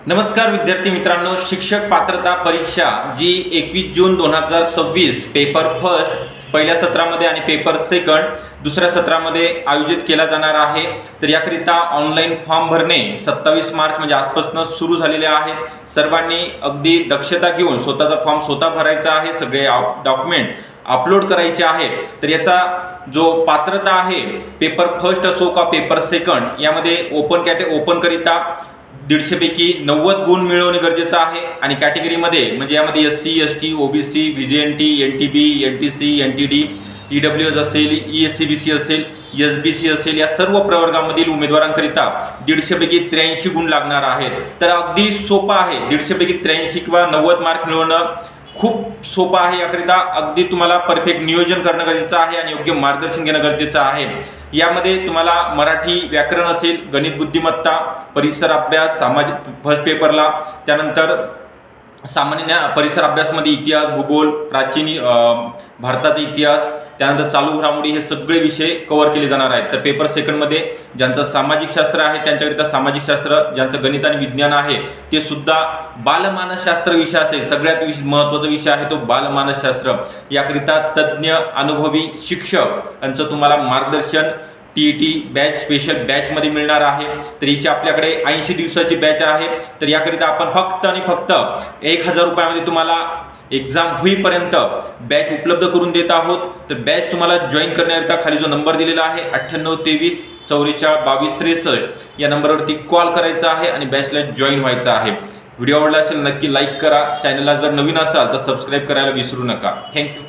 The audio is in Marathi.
नमस्कार विद्यार्थी मित्रांनो, शिक्षक पात्रता परीक्षा जी 21 जून 2026 पेपर फर्स्ट पहिल्या सत्रामध्ये आणि पेपर सेकंड दुसऱ्या सत्रामध्ये आयोजित केला जाणार आहे। तर याकरिता ऑनलाईन फॉर्म भरणे 27 मार्च म्हणजे आजपासून सुरू झालेले आहेत। सर्वांनी अगदी दक्षता घेऊन स्वतःचा फॉर्म स्वतः भरायचा आहे, सगळे डॉक्युमेंट अपलोड करायचे आहे। तर याचा जो पात्रता आहे पेपर फर्स्ट असो का पेपर सेकंड यामध्ये ओपन करिता 150 पैकी 90 गुण मिळवणे गरजेचं आहे। आणि कॅटेगरीमध्ये म्हणजे यामध्ये SC ST OBC VJNT NTB NTC NTD EWS असेल, ESCBC असेल, SBC असेल, या सर्व प्रवर्गामधील उमेदवारांकरिता 150 पैकी 83 गुण लागणार आहेत। तर अगदी सोपं आहे, 150 पैकी 83 किंवा 90 मार्क मिळवणं खूप सोपं आहे। याकरिता अगदी तुम्हाला परफेक्ट नियोजन करणं गरजेचं आहे आणि योग्य मार्गदर्शन घेणं गरजेचं आहे। यामध्ये तुम्हाला मराठी व्याकरण असेल, गणित बुद्धिमत्ता, परिसर अभ्यास, सामाजिक फर्स्ट पेपरला, त्यानंतर सामान्य परिसर अभ्यासमध्ये इतिहास, भूगोल, प्राचीन भारताचा इतिहास, त्यानंतर चालू घडामोडी हे सगळे विषय कव्हर केले जाणार आहेत। तर पेपर सेकंडमध्ये ज्यांचं सामाजिक शास्त्र आहे त्यांच्याकरिता सामाजिक शास्त्र, ज्यांचं गणित आणि विज्ञान आहे ते सुद्धा बालमानसशास्त्र विषय असेल, सगळ्यात महत्त्वाचा विषय आहे तो बालमानसशास्त्र। याकरिता तज्ज्ञ अनुभवी शिक्षक यांचं तुम्हाला मार्गदर्शन TET बॅच स्पेशल बॅचमध्ये मिळणार आहे। तर हिची आपल्याकडे 80 दिवसाची बॅच आहे। तर याकरिता आपण फक्त आणि फक्त 1000 रुपयामध्ये तुम्हाला एक्झाम होईपर्यंत बॅच उपलब्ध करून देत आहोत। तर बॅच तुम्हाला जॉईन करण्याकरिता खाली जो नंबर दिलेला आहे 9823 44 22 63 या नंबरवरती कॉल करायचा आहे आणि बॅचला जॉईन व्हायचं आहे। व्हिडिओ आवडला असेल नक्की लाईक करा, चॅनलला जर नवीन असाल तर सबस्क्राईब करायला विसरू नका। थँक्यू।